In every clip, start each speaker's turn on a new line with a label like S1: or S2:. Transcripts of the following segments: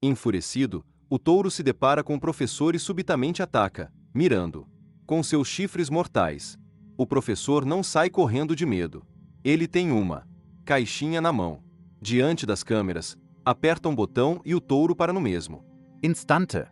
S1: Enfurecido, o touro se depara com o professor e subitamente ataca, mirando com seus chifres mortais. O professor não sai correndo de medo. Ele tem uma caixinha na mão. Diante das câmeras, aperta um botão e o touro para no mesmo
S2: instante.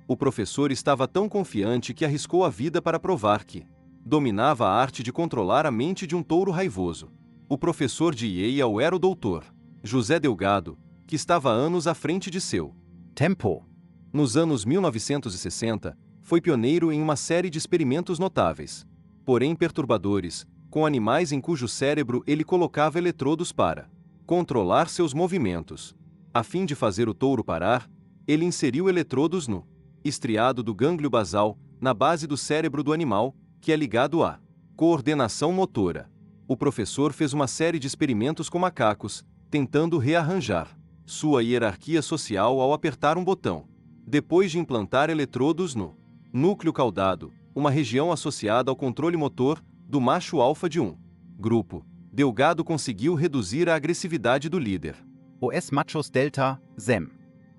S1: O professor estava tão confiante que arriscou a vida para provar que dominava a arte de controlar a mente de um touro raivoso. O professor de Yale era o doutor José Delgado, que estava anos à frente de seu
S2: tempo.
S1: Nos anos 1960, foi pioneiro em uma série de experimentos notáveis, porém perturbadores, com animais em cujo cérebro ele colocava eletrodos para controlar seus movimentos. A fim de fazer o touro parar, ele inseriu eletrodos no estriado do gânglio basal, na base do cérebro do animal, que é ligado à coordenação motora. O professor fez uma série de experimentos com macacos, tentando rearranjar sua hierarquia social ao apertar um botão. Depois de implantar eletrodos no núcleo caudado, uma região associada ao controle motor do macho alfa de um grupo, Delgado conseguiu reduzir a agressividade do líder.
S2: Os machos delta, SEM.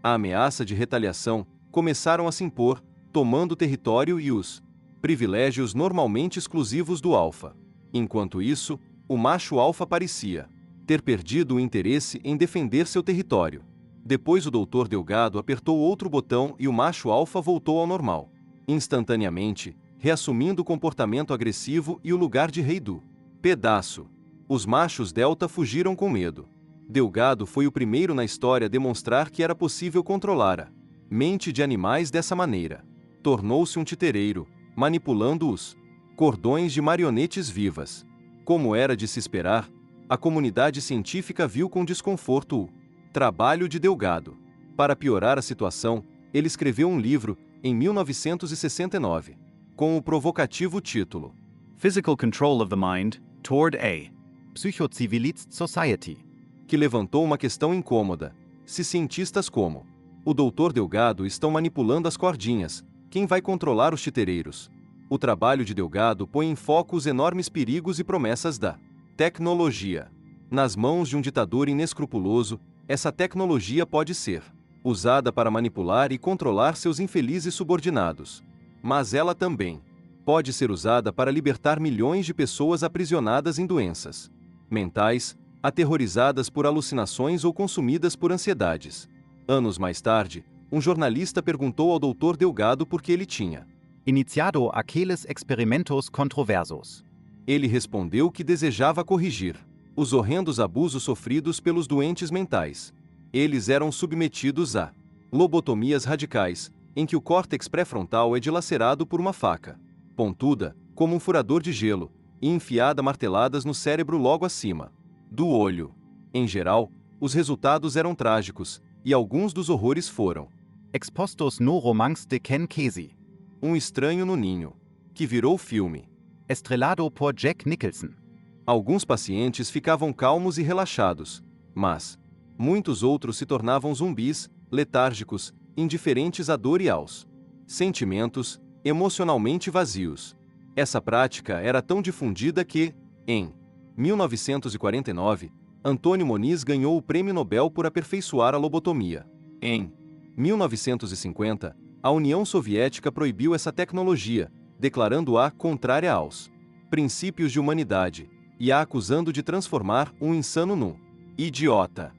S1: A ameaça de retaliação começaram a se impor, tomando o território e os privilégios normalmente exclusivos do alfa. Enquanto isso, o macho alfa parecia ter perdido o interesse em defender seu território. Depois o Dr. Delgado apertou outro botão e o macho alfa voltou ao normal, instantaneamente, reassumindo o comportamento agressivo e o lugar de rei do pedaço. Os machos delta fugiram com medo. Delgado foi o primeiro na história a demonstrar que era possível controlar a mente de animais dessa maneira. Tornou-se um titereiro, manipulando os cordões de marionetes vivas. Como era de se esperar, a comunidade científica viu com desconforto o trabalho de Delgado. Para piorar a situação, ele escreveu um livro, em 1969, com o provocativo título
S2: Physical Control of the Mind Toward a Psychozivilized Society,
S1: que levantou uma questão incômoda. Se cientistas como o Dr. Delgado estão manipulando as cordinhas, quem vai controlar os titereiros? O trabalho de Delgado põe em foco os enormes perigos e promessas da tecnologia. Nas mãos de um ditador inescrupuloso, essa tecnologia pode ser usada para manipular e controlar seus infelizes subordinados. Mas ela também pode ser usada para libertar milhões de pessoas aprisionadas em doenças mentais, aterrorizadas por alucinações ou consumidas por ansiedades. Anos mais tarde, um jornalista perguntou ao Dr. Delgado por que ele tinha
S2: iniciado aqueles experimentos controversos.
S1: Ele respondeu que desejava corrigir os horrendos abusos sofridos pelos doentes mentais. Eles eram submetidos a lobotomias radicais, em que o córtex pré-frontal é dilacerado por uma faca pontuda, como um furador de gelo, e enfiada marteladas no cérebro logo acima do olho. Em geral, os resultados eram trágicos, e alguns dos horrores foram
S2: Expostos no romance de Ken Kesey.
S1: Um Estranho no Ninho, que virou filme.
S2: Estrelado por Jack Nicholson.
S1: Alguns pacientes ficavam calmos e relaxados, mas muitos outros se tornavam zumbis, letárgicos, indiferentes à dor e aos sentimentos, emocionalmente vazios. Essa prática era tão difundida que, em 1949, Antônio Moniz ganhou o Prêmio Nobel por aperfeiçoar a lobotomia. Em 1950, a União Soviética proibiu essa tecnologia, declarando-a contrária aos princípios de humanidade, e a acusando de transformar um insano num idiota.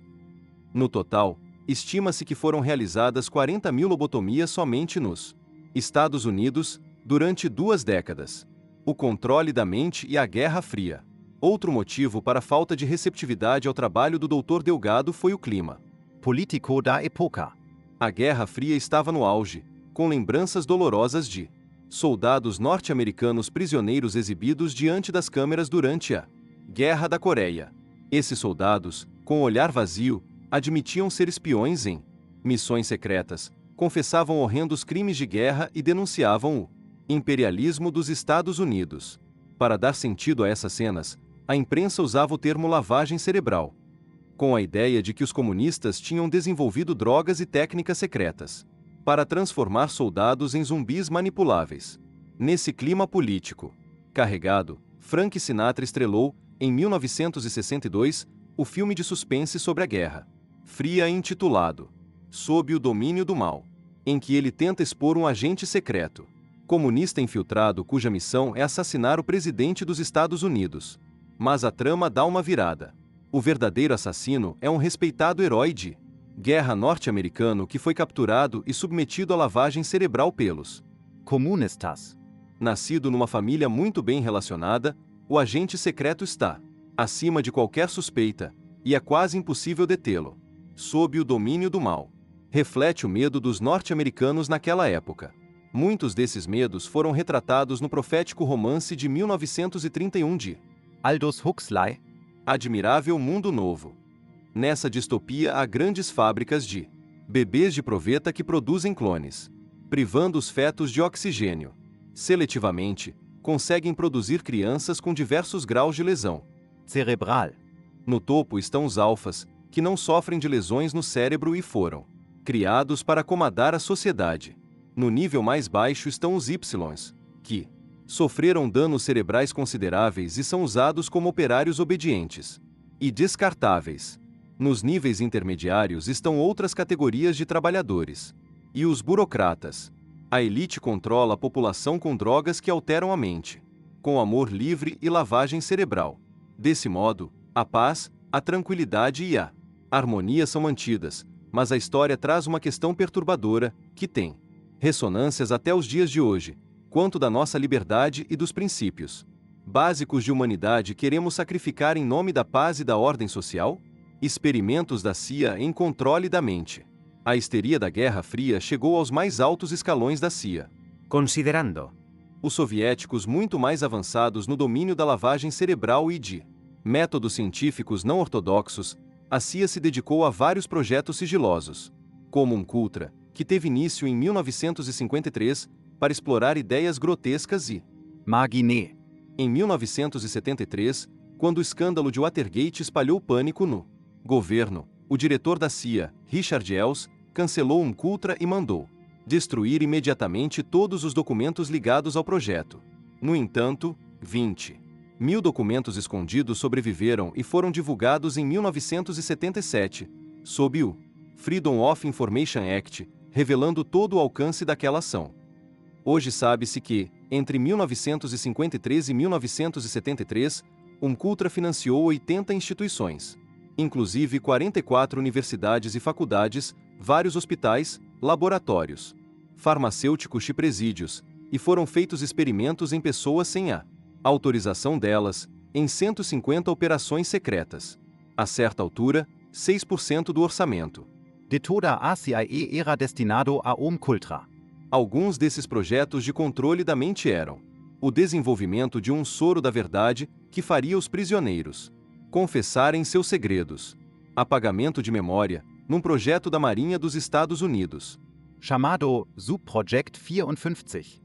S1: No total, estima-se que foram realizadas 40 mil lobotomias somente nos Estados Unidos, durante 2 décadas. O controle da mente e a Guerra Fria. Outro motivo para a falta de receptividade ao trabalho do Dr. Delgado foi o clima
S2: político da época.
S1: A Guerra Fria estava no auge, com lembranças dolorosas de soldados norte-americanos prisioneiros exibidos diante das câmeras durante a Guerra da Coreia. Esses soldados, com o olhar vazio, admitiam ser espiões em missões secretas, confessavam horrendos crimes de guerra e denunciavam o imperialismo dos Estados Unidos. Para dar sentido a essas cenas, a imprensa usava o termo lavagem cerebral, com a ideia de que os comunistas tinham desenvolvido drogas e técnicas secretas para transformar soldados em zumbis manipuláveis. Nesse clima político carregado, Frank Sinatra estrelou, em 1962, o filme de suspense sobre a Guerra Fria intitulado sob o domínio do mal, em que ele tenta expor um agente secreto, comunista infiltrado cuja missão é assassinar o presidente dos Estados Unidos. Mas a trama dá uma virada. O verdadeiro assassino é um respeitado herói de guerra norte-americano que foi capturado e submetido à lavagem cerebral pelos
S2: Comunistas.
S1: Nascido numa família muito bem relacionada, o agente secreto está acima de qualquer suspeita, e é quase impossível detê-lo. Sob o domínio do mal. Reflete o medo dos norte-americanos naquela época. Muitos desses medos foram retratados no profético romance de 1931 de
S2: Aldous Huxley.
S1: Admirável Mundo Novo. Nessa distopia há grandes fábricas de bebês de proveta que produzem clones, privando os fetos de oxigênio. Seletivamente, conseguem produzir crianças com diversos graus de lesão
S2: Cerebral.
S1: no topo estão os alfas, que não sofrem de lesões no cérebro e foram criados para acomodar a sociedade. No nível mais baixo estão os ys, que sofreram danos cerebrais consideráveis e são usados como operários obedientes e descartáveis. Nos níveis intermediários estão outras categorias de trabalhadores e os burocratas. A elite controla a população com drogas que alteram a mente, com amor livre e lavagem cerebral. Desse modo, a paz, a tranquilidade e a harmonia são mantidas, mas a história traz uma questão perturbadora, que tem ressonâncias até os dias de hoje, quanto da nossa liberdade e dos princípios básicos de humanidade queremos sacrificar em nome da paz e da ordem social? Experimentos da CIA em controle da mente. A histeria da Guerra Fria chegou aos mais altos escalões da CIA.
S3: Considerando
S1: Os soviéticos muito mais avançados no domínio da lavagem cerebral e de métodos científicos não ortodoxos, a CIA se dedicou a vários projetos sigilosos, como Cultra, que teve início em 1953, para explorar ideias grotescas e
S2: Marginé.
S1: em 1973, quando o escândalo de Watergate espalhou pânico no governo, o diretor da CIA, Richard Ells, cancelou Cultra e mandou destruir imediatamente todos os documentos ligados ao projeto. No entanto, 20.000 documentos escondidos sobreviveram e foram divulgados em 1977, sob o Freedom of Information Act, revelando todo o alcance daquela ação. Hoje sabe-se que, entre 1953 e 1973, Cultra financiou 80 instituições, inclusive 44 universidades e faculdades, vários hospitais, laboratórios farmacêuticos e presídios, e foram feitos experimentos em pessoas sem a autorização delas, em 150 operações secretas. A certa altura, 6% do orçamento.
S2: De toda a CIA era destinado a Cultra.
S1: Alguns desses projetos de controle da mente eram o desenvolvimento de um soro da verdade que faria os prisioneiros confessarem seus segredos, apagamento de memória, num projeto da Marinha dos Estados Unidos,
S2: Chamado Subproject 54.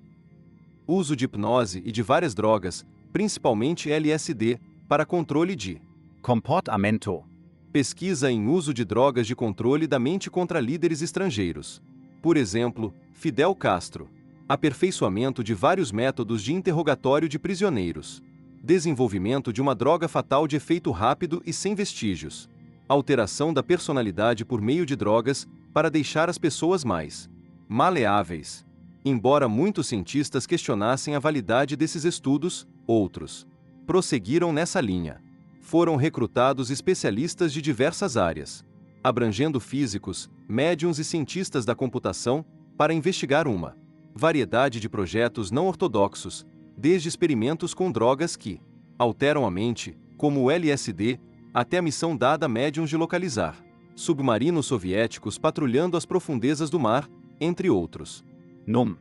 S1: uso de hipnose e de várias drogas, principalmente LSD, para controle de
S2: Comportamento.
S1: pesquisa em uso de drogas de controle da mente contra líderes estrangeiros. Por exemplo, Fidel Castro. Aperfeiçoamento de vários métodos de interrogatório de prisioneiros. Desenvolvimento de uma droga fatal de efeito rápido e sem vestígios. Alteração da personalidade por meio de drogas para deixar as pessoas mais maleáveis. Embora muitos cientistas questionassem a validade desses estudos, outros prosseguiram nessa linha. Foram recrutados especialistas de diversas áreas, abrangendo físicos, médiuns e cientistas da computação, para investigar uma variedade de projetos não ortodoxos, desde experimentos com drogas que alteram a mente, como o LSD, até a missão dada a médiuns de localizar submarinos soviéticos patrulhando as profundezas do mar, entre outros.
S2: Num.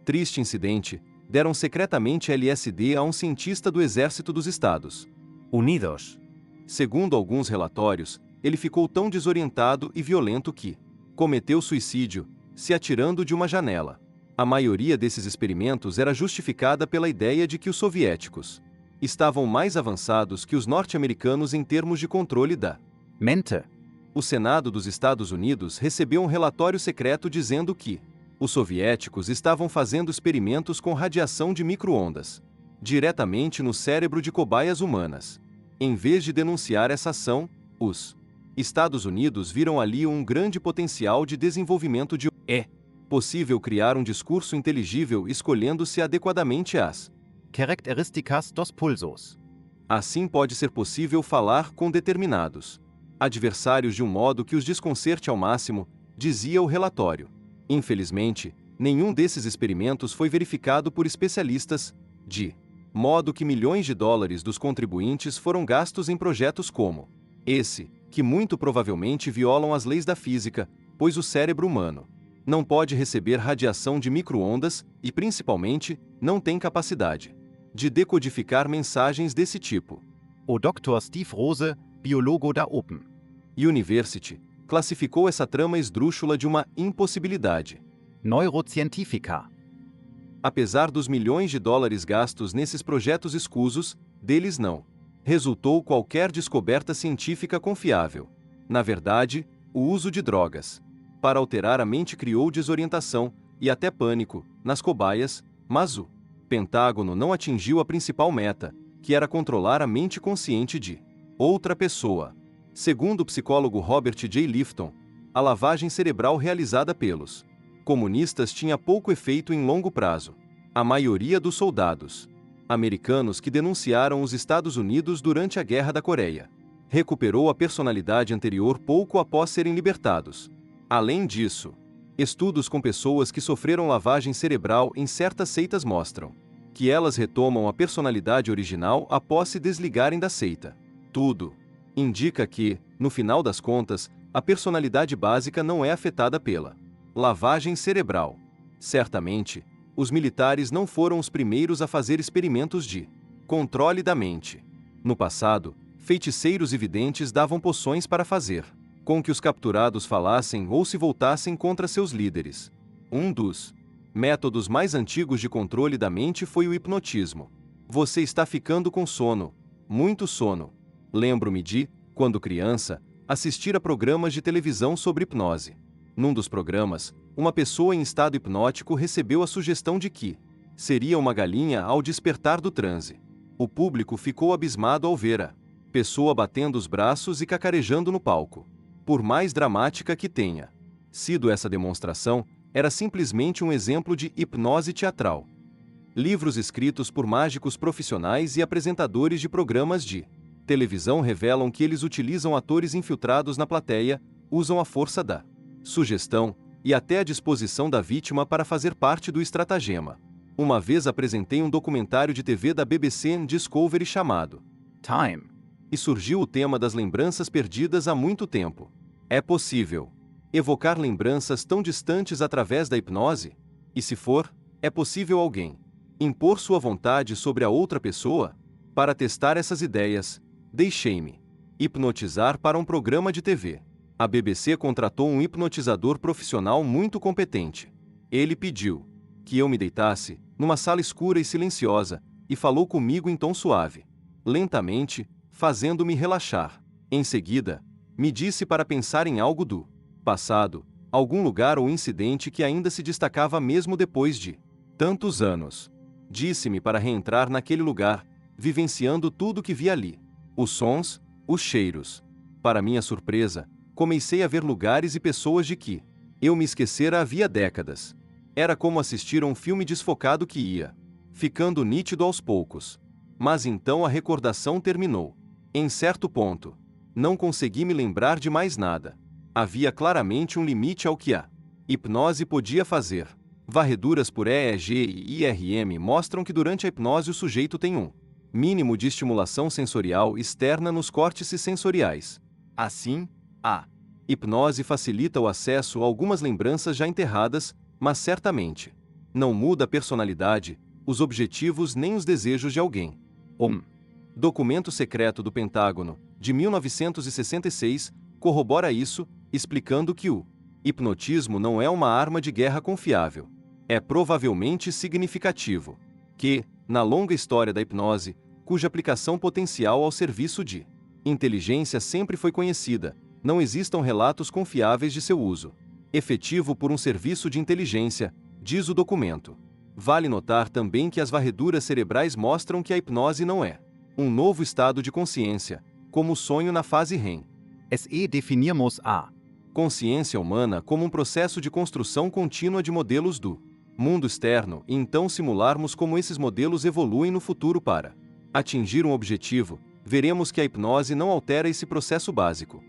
S1: Triste incidente, deram secretamente LSD a um cientista do Exército dos Estados
S3: Unidos.
S1: Segundo alguns relatórios, ele ficou tão desorientado e violento que cometeu suicídio, se atirando de uma janela. A maioria desses experimentos era justificada pela ideia de que os soviéticos estavam mais avançados que os norte-americanos em termos de controle da
S2: Mente.
S1: O Senado dos Estados Unidos recebeu um relatório secreto dizendo que os soviéticos estavam fazendo experimentos com radiação de micro-ondas diretamente no cérebro de cobaias humanas. Em vez de denunciar essa ação, os Estados Unidos viram ali um grande potencial de desenvolvimento de é possível criar um discurso inteligível escolhendo-se adequadamente as.
S2: Características dos pulsos.
S1: Assim pode ser possível falar com determinados adversários de um modo que os desconcerte ao máximo, dizia o relatório. Infelizmente, nenhum desses experimentos foi verificado por especialistas, de modo que milhões de dólares dos contribuintes foram gastos em projetos como esse, que muito provavelmente violam as leis da física, pois o cérebro humano não pode receber radiação de micro-ondas e, principalmente, não tem capacidade de decodificar mensagens desse tipo.
S2: O Dr. Steve Rose, biólogo da Open
S1: University, classificou essa trama esdrúxula de uma impossibilidade.
S2: Neurocientífica.
S1: Apesar dos milhões de dólares gastos nesses projetos escusos, deles não resultou qualquer descoberta científica confiável. Na verdade, o uso de drogas para alterar a mente criou desorientação e até pânico nas cobaias, mas o Pentágono não atingiu a principal meta, que era controlar a mente consciente de outra pessoa. Segundo o psicólogo Robert J. Lifton, a lavagem cerebral realizada pelos comunistas tinha pouco efeito em longo prazo. A maioria dos soldados americanos que denunciaram os Estados Unidos durante a Guerra da Coreia recuperou a personalidade anterior pouco após serem libertados. Além disso, estudos com pessoas que sofreram lavagem cerebral em certas seitas mostram que elas retomam a personalidade original após se desligarem da seita. Tudo indica que, no final das contas, a personalidade básica não é afetada pela lavagem cerebral. Certamente, os militares não foram os primeiros a fazer experimentos de controle da mente. No passado, feiticeiros e videntes davam poções para fazer com que os capturados falassem ou se voltassem contra seus líderes. Um dos métodos mais antigos de controle da mente foi o hipnotismo. Você está ficando com sono, muito sono. Lembro-me de, quando criança, assistir a programas de televisão sobre hipnose. Num dos programas, uma pessoa em estado hipnótico recebeu a sugestão de que seria uma galinha ao despertar do transe. O público ficou abismado ao ver a pessoa batendo os braços e cacarejando no palco. Por mais dramática que tenha sido essa demonstração, era simplesmente um exemplo de hipnose teatral. Livros escritos por mágicos profissionais e apresentadores de programas de televisão revelam que eles utilizam atores infiltrados na plateia, usam a força da sugestão e até a disposição da vítima para fazer parte do estratagema. Uma vez apresentei um documentário de TV da BBC Discovery chamado
S2: Time.
S1: E surgiu o tema das lembranças perdidas há muito tempo. É possível evocar lembranças tão distantes através da hipnose? E se for, é possível alguém impor sua vontade sobre a outra pessoa? Para testar essas ideias, deixei-me hipnotizar para um programa de TV. A BBC contratou um hipnotizador profissional muito competente. Ele pediu que eu me deitasse numa sala escura e silenciosa e falou comigo em tom suave, lentamente, fazendo-me relaxar. Em seguida, me disse para pensar em algo do passado, algum lugar ou incidente que ainda se destacava mesmo depois de tantos anos. Disse-me para reentrar naquele lugar, vivenciando tudo que vi ali. Os sons, os cheiros. Para minha surpresa, comecei a ver lugares e pessoas de que eu me esquecera havia décadas. Era como assistir a um filme desfocado que ia ficando nítido aos poucos. Mas então a recordação terminou. Em certo ponto, não consegui me lembrar de mais nada. Havia claramente um limite ao que a hipnose podia fazer. Varreduras por EEG e IRM mostram que durante a hipnose o sujeito tem um mínimo de estimulação sensorial externa nos córtices sensoriais. Assim, a hipnose facilita o acesso a algumas lembranças já enterradas, mas certamente não muda a personalidade, os objetivos nem os desejos de alguém. Documento secreto do Pentágono, de 1966, corrobora isso, explicando que o hipnotismo não é uma arma de guerra confiável. É provavelmente significativo que, na longa história da hipnose, cuja aplicação potencial ao serviço de inteligência sempre foi conhecida, não existam relatos confiáveis de seu uso efetivo por um serviço de inteligência, diz o documento. Vale notar também que as varreduras cerebrais mostram que a hipnose não é um novo estado de consciência, como o sonho na fase REM.
S2: SE definirmos a
S1: consciência humana como um processo de construção contínua de modelos do mundo externo e então simularmos como esses modelos evoluem no futuro para atingir um objetivo, veremos que a hipnose não altera esse processo básico.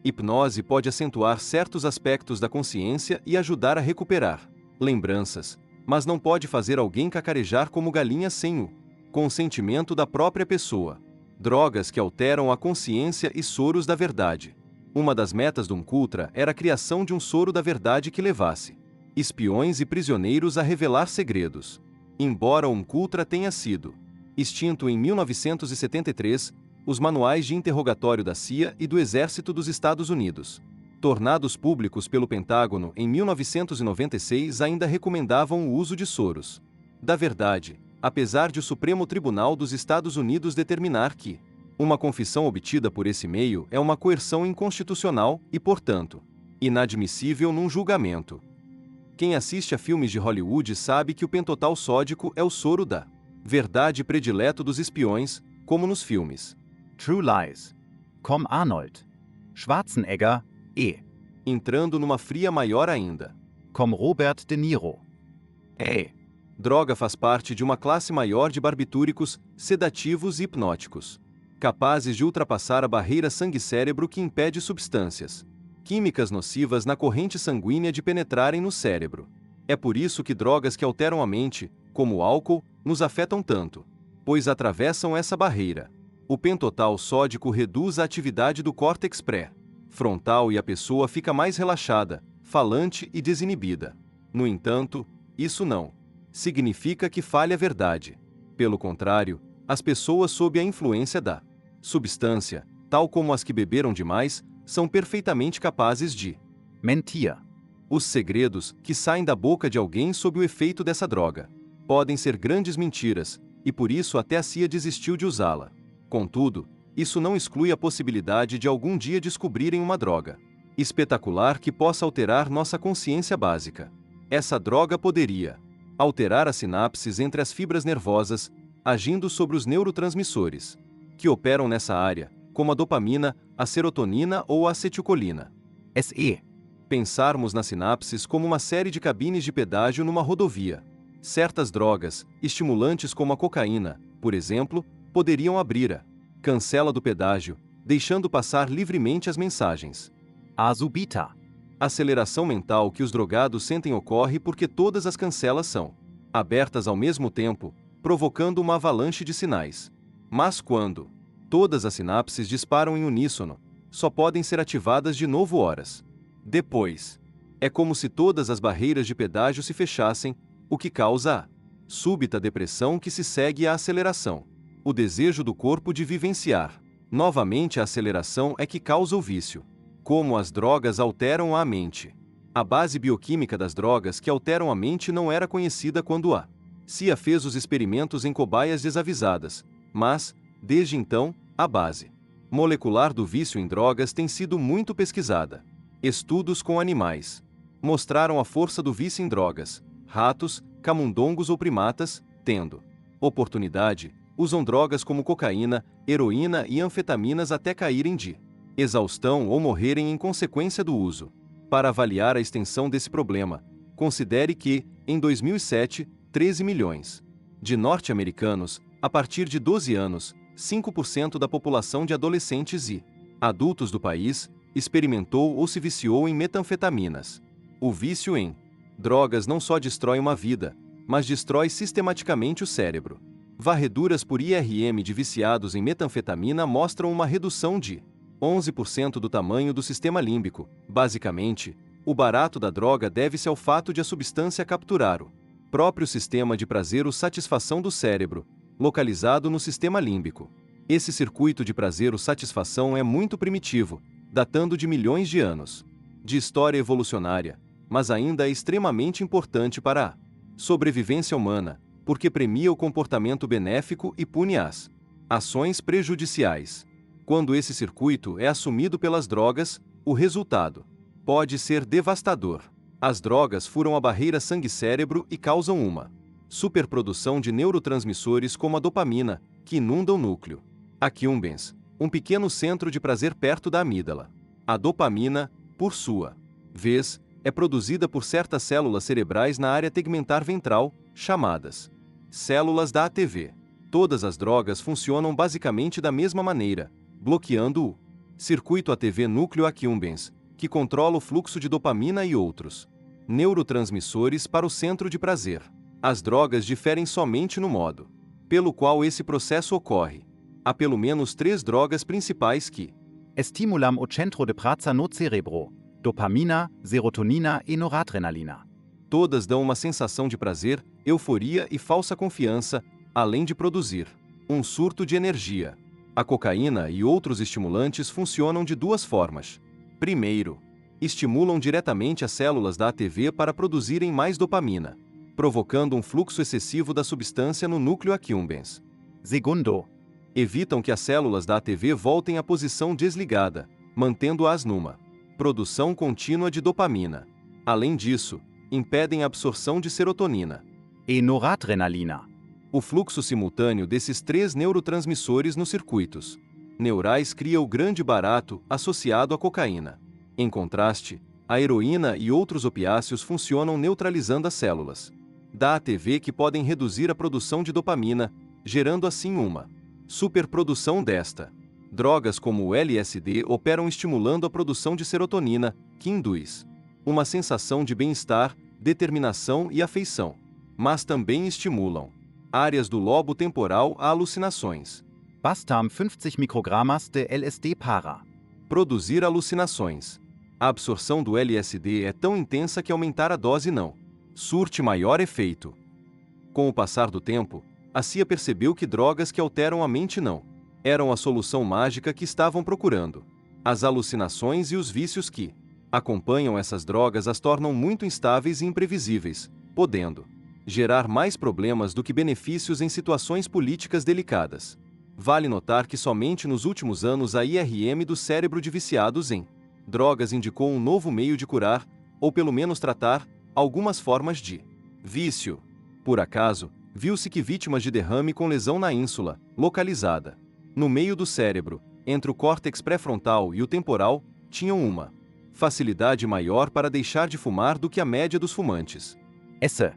S1: Hipnose pode acentuar certos aspectos da consciência e ajudar a recuperar lembranças, mas não pode fazer alguém cacarejar como galinha sem o consentimento da própria pessoa. Drogas que alteram a consciência e soros da verdade. Uma das metas do Umkultra era a criação de um soro da verdade que levasse espiões e prisioneiros a revelar segredos. Embora o Umkultra tenha sido extinto em 1973, os manuais de interrogatório da CIA e do Exército dos Estados Unidos, tornados públicos pelo Pentágono em 1996, ainda recomendavam o uso de soros da verdade, apesar de o Supremo Tribunal dos Estados Unidos determinar que uma confissão obtida por esse meio é uma coerção inconstitucional e, portanto, inadmissível num julgamento. Quem assiste a filmes de Hollywood sabe que o pentotal sódico é o soro da verdade predileto dos espiões, como nos filmes
S2: True Lies, com Arnold Schwarzenegger e
S1: entrando numa fria maior ainda,
S2: com Robert De Niro.
S1: Droga faz parte de uma classe maior de barbitúricos, sedativos e hipnóticos, capazes de ultrapassar a barreira sangue-cérebro que impede substâncias químicas nocivas na corrente sanguínea de penetrarem no cérebro. É por isso que drogas que alteram a mente, como o álcool, nos afetam tanto, pois atravessam essa barreira. O pentotal sódico reduz a atividade do córtex pré-frontal e a pessoa fica mais relaxada, falante e desinibida. No entanto, isso não significa que fale a verdade. Pelo contrário, as pessoas sob a influência da substância, tal como as que beberam demais, são perfeitamente capazes de
S2: mentir.
S1: Os segredos que saem da boca de alguém sob o efeito dessa droga podem ser grandes mentiras, e por isso até a CIA desistiu de usá-la. Contudo, isso não exclui a possibilidade de algum dia descobrirem uma droga espetacular que possa alterar nossa consciência básica. Essa droga poderia alterar as sinapses entre as fibras nervosas, agindo sobre os neurotransmissores que operam nessa área, como a dopamina, a serotonina ou a acetilcolina.
S2: SE.
S1: Pensarmos nas sinapses como uma série de cabines de pedágio numa rodovia. Certas drogas, estimulantes como a cocaína, por exemplo, poderiam abrir a cancela do pedágio, deixando passar livremente as mensagens.
S2: A subita.
S1: A aceleração mental que os drogados sentem ocorre porque todas as cancelas são abertas ao mesmo tempo, provocando uma avalanche de sinais. Mas quando todas as sinapses disparam em uníssono, só podem ser ativadas de novo horas depois. É como se todas as barreiras de pedágio se fechassem, o que causa a súbita depressão que se segue à aceleração. O desejo do corpo de vivenciar novamente a aceleração é que causa o vício. Como as drogas alteram a mente. A base bioquímica das drogas que alteram a mente não era conhecida quando a CIA fez os experimentos em cobaias desavisadas, mas, desde então, a base molecular do vício em drogas tem sido muito pesquisada. Estudos com animais mostraram a força do vício em drogas. Ratos, camundongos ou primatas, tendo oportunidade, usam drogas como cocaína, heroína e anfetaminas até caírem de exaustão ou morrerem em consequência do uso. Para avaliar a extensão desse problema, considere que, em 2007, 13 milhões de norte-americanos, a partir de 12 anos, 5% da população de adolescentes e adultos do país, experimentou ou se viciou em metanfetaminas. O vício em drogas não só destrói uma vida, mas destrói sistematicamente o cérebro. Varreduras por IRM de viciados em metanfetamina mostram uma redução de 11% do tamanho do sistema límbico. Basicamente, o barato da droga deve-se ao fato de a substância capturar o próprio sistema de prazer ou satisfação do cérebro, localizado no sistema límbico. Esse circuito de prazer ou satisfação é muito primitivo, datando de milhões de anos de história evolucionária, mas ainda é extremamente importante para a sobrevivência humana, porque premia o comportamento benéfico e pune as ações prejudiciais. Quando esse circuito é assumido pelas drogas, o resultado pode ser devastador. As drogas furam a barreira sangue-cérebro e causam uma superprodução de neurotransmissores como a dopamina, que inunda o núcleo accumbens, um pequeno centro de prazer perto da amígdala. A dopamina, por sua vez, é produzida por certas células cerebrais na área tegmentar ventral, chamadas células da ATV. Todas as drogas funcionam basicamente da mesma maneira, bloqueando o circuito ATV núcleo accumbens, que controla o fluxo de dopamina e outros neurotransmissores para o centro de prazer. As drogas diferem somente no modo pelo qual esse processo ocorre. Há pelo menos 3 drogas principais que
S2: Estimulam o centro de prazer no cerebro, dopamina, serotonina e noradrenalina.
S1: todas dão uma sensação de prazer, euforia e falsa confiança, além de produzir um surto de energia. A cocaína e outros estimulantes funcionam de 2 formas. Primeiro, estimulam diretamente as células da ATV para produzirem mais dopamina, provocando um fluxo excessivo da substância no núcleo accumbens.
S2: Segundo,
S1: Evitam que as células da ATV voltem à posição desligada, mantendo-as numa produção contínua de dopamina. Além disso, impedem a absorção de serotonina.
S2: e noradrenalina.
S1: O fluxo simultâneo desses 3 neurotransmissores nos circuitos neurais cria o grande barato associado à cocaína. Em contraste, a heroína e outros opiáceos funcionam neutralizando as células da ATV que podem reduzir a produção de dopamina, gerando assim uma superprodução desta. Drogas como o LSD operam estimulando a produção de serotonina, que induz uma sensação de bem-estar, determinação e afeição. Mas também estimulam áreas do lobo temporal a alucinações.
S2: Bastam 50 microgramas de LSD para
S1: Produzir alucinações. A absorção do LSD é tão intensa que aumentar a dose não surte maior efeito. Com o passar do tempo, a CIA percebeu que drogas que alteram a mente não eram a solução mágica que estavam procurando. As alucinações e os vícios que acompanham essas drogas as tornam muito instáveis e imprevisíveis, podendo gerar mais problemas do que benefícios em situações políticas delicadas. Vale notar que somente nos últimos anos a IRM do cérebro de viciados em drogas indicou um novo meio de curar, ou pelo menos tratar, algumas formas de vício. Por acaso, viu-se que vítimas de derrame com lesão na ínsula, localizada no meio do cérebro, entre o córtex pré-frontal e o temporal, tinham uma facilidade maior para deixar de fumar do que a média dos fumantes.
S2: Esse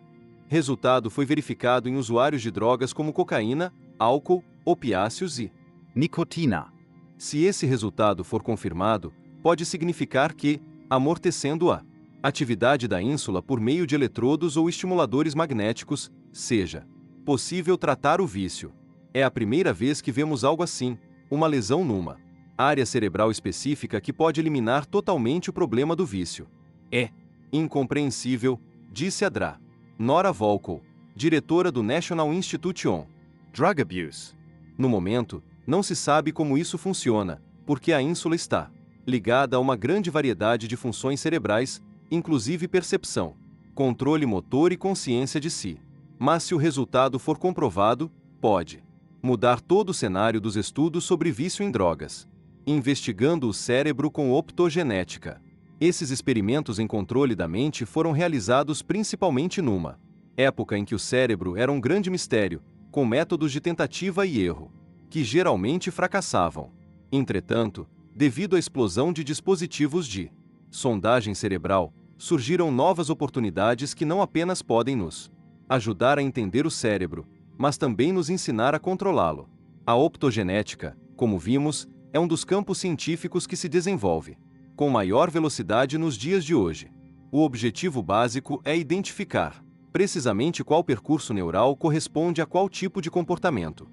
S1: Resultado foi verificado em usuários de drogas como cocaína, álcool, opiáceos e
S2: nicotina.
S1: se esse resultado for confirmado, pode significar que, amortecendo a atividade da ínsula por meio de eletrodos ou estimuladores magnéticos, seja possível tratar o vício. É a primeira vez que vemos algo assim, uma lesão numa área cerebral específica que pode eliminar totalmente o problema do vício. É incompreensível, disse a Dra. Nora Volkow, diretora do National Institute on
S2: Drug abuse.
S1: No momento, não se sabe como isso funciona, porque a ínsula está ligada a uma grande variedade de funções cerebrais, inclusive percepção, controle motor e consciência de si. Mas se o resultado for comprovado, pode mudar todo o cenário dos estudos sobre vício em drogas. Investigando o cérebro com optogenética. Esses experimentos em controle da mente foram realizados principalmente numa época em que o cérebro era um grande mistério, com métodos de tentativa e erro, que geralmente fracassavam. Entretanto, devido à explosão de dispositivos de sondagem cerebral, surgiram novas oportunidades que não apenas podem nos ajudar a entender o cérebro, mas também nos ensinar a controlá-lo. A optogenética, como vimos, é um dos campos científicos que se desenvolve com maior velocidade nos dias de hoje. O objetivo básico é identificar precisamente qual percurso neural corresponde a qual tipo de comportamento.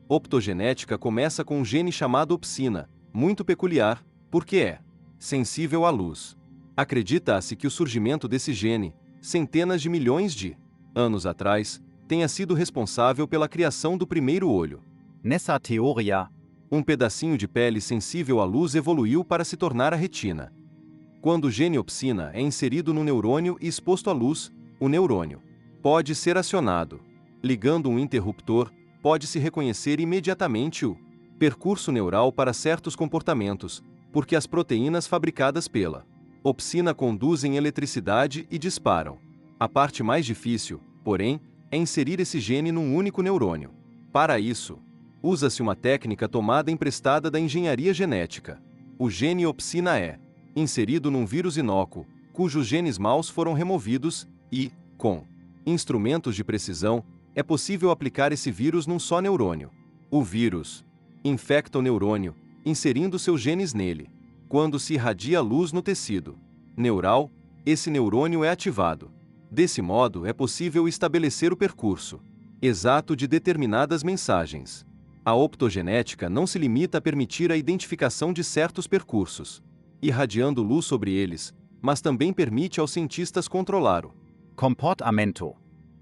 S1: Optogenética começa com um gene chamado opsina, muito peculiar, porque é sensível à luz. Acredita-se que o surgimento desse gene, centenas de milhões de anos atrás, tenha sido responsável pela criação do primeiro olho.
S2: Nessa teoria,
S1: Um pedacinho de pele sensível à luz evoluiu para se tornar a retina. Quando o gene opsina é inserido no neurônio e exposto à luz, o neurônio pode ser acionado. Ligando um interruptor, pode-se reconhecer imediatamente o percurso neural para certos comportamentos, porque as proteínas fabricadas pela opsina conduzem eletricidade e disparam. A parte mais difícil, porém, é inserir esse gene num único neurônio. Para isso, Usa-se uma técnica tomada emprestada da engenharia genética. O gene opsina é inserido num vírus inócuo, cujos genes maus foram removidos, e, com instrumentos de precisão, é possível aplicar esse vírus num só neurônio. O vírus infecta o neurônio, inserindo seus genes nele. Quando se irradia luz no tecido neural, esse neurônio é ativado. Desse modo, é possível estabelecer o percurso exato de determinadas mensagens. A optogenética não se limita a permitir a identificação de certos percursos, irradiando luz sobre eles, mas também permite aos cientistas controlar o
S2: comportamento.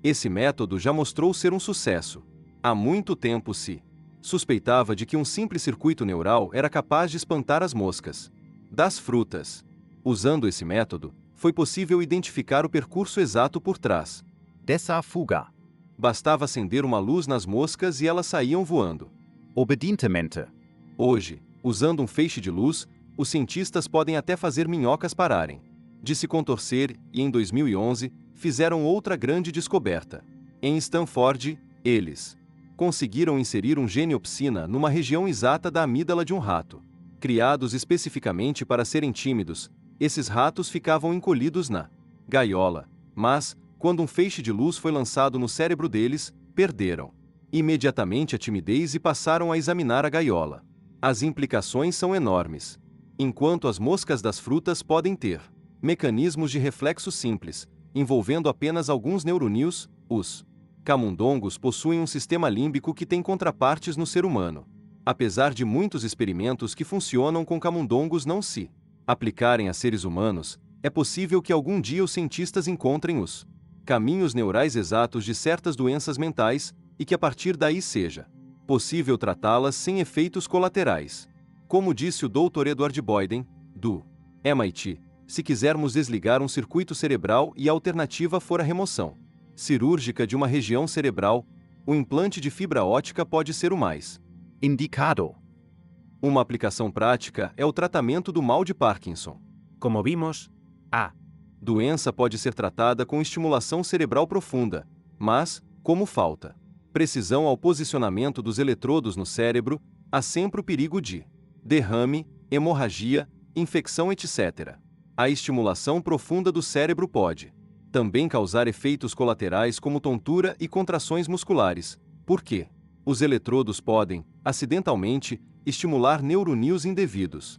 S1: Esse método já mostrou ser um sucesso. Há muito tempo se suspeitava de que um simples circuito neural era capaz de espantar as moscas das frutas. Usando esse método, foi possível identificar o percurso exato por trás
S2: dessa fuga.
S1: Bastava acender uma luz nas moscas e elas saíam voando.
S2: Obedientemente.
S1: Hoje, usando um feixe de luz, os cientistas podem até fazer minhocas pararem de se contorcer e, em 2011, fizeram outra grande descoberta. Em Stanford, eles conseguiram inserir um gene opsina numa região exata da amígdala de um rato. Criados especificamente para serem tímidos, esses ratos ficavam encolhidos na gaiola, mas, quando um feixe de luz foi lançado no cérebro deles, perderam imediatamente a timidez e passaram a examinar a gaiola. As implicações são enormes. Enquanto as moscas das frutas podem ter mecanismos de reflexo simples, envolvendo apenas alguns neurônios, os camundongos possuem um sistema límbico que tem contrapartes no ser humano. Apesar de muitos experimentos que funcionam com camundongos não se aplicarem a seres humanos, é possível que algum dia os cientistas encontrem os caminhos neurais exatos de certas doenças mentais e que a partir daí seja possível tratá-las sem efeitos colaterais. Como disse o Dr. Edward Boyden, do MIT, se quisermos desligar um circuito cerebral e a alternativa for a remoção cirúrgica de uma região cerebral, o implante de fibra óptica pode ser o mais
S2: indicado.
S1: Uma aplicação prática é o tratamento do mal de Parkinson.
S3: Como vimos, a
S1: doença pode ser tratada com estimulação cerebral profunda, mas, como falta precisão ao posicionamento dos eletrodos no cérebro, há sempre o perigo de derrame, hemorragia, infecção, etc. A estimulação profunda do cérebro pode também causar efeitos colaterais como tontura e contrações musculares, porque os eletrodos podem, acidentalmente, estimular neurônios indevidos.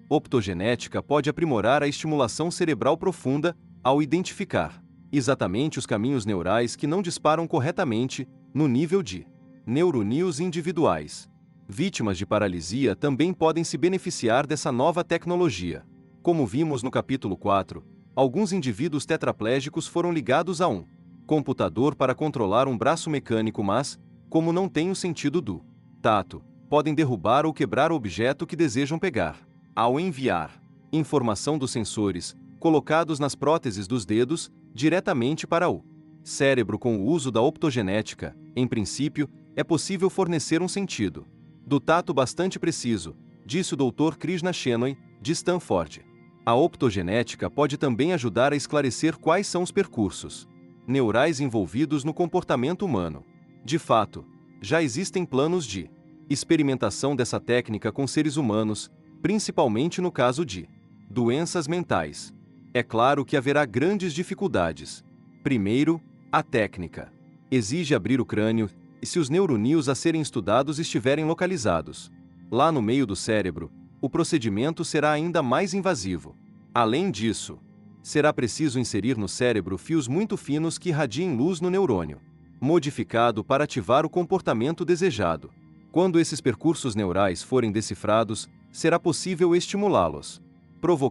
S1: Optogenética pode aprimorar a estimulação cerebral profunda ao identificar exatamente os caminhos neurais que não disparam corretamente no nível de neurônios individuais. Vítimas de paralisia também podem se beneficiar dessa nova tecnologia. Como vimos no capítulo 4, alguns indivíduos tetraplégicos foram ligados a um computador para controlar um braço mecânico, mas, como não têm o sentido do tato, podem derrubar ou quebrar o objeto que desejam pegar. Ao enviar informação dos sensores, colocados nas próteses dos dedos, diretamente para o cérebro com o uso da optogenética, em princípio, é possível fornecer um sentido do tato bastante preciso, disse o Dr. Krishna Shenoy, de Stanford. A optogenética pode também ajudar a esclarecer quais são os percursos neurais envolvidos no comportamento humano. De fato, já existem planos de experimentação dessa técnica com seres humanos, principalmente no caso de doenças mentais. É claro que haverá grandes dificuldades. Primeiro, a técnica exige abrir o crânio, e se os neurônios a serem estudados estiverem localizados lá no meio do cérebro, o procedimento será ainda mais invasivo. Além disso, será preciso inserir no cérebro fios muito finos que irradiem luz no neurônio modificado para ativar o comportamento desejado. Quando esses percursos neurais forem decifrados, será possível estimulá-los, provocando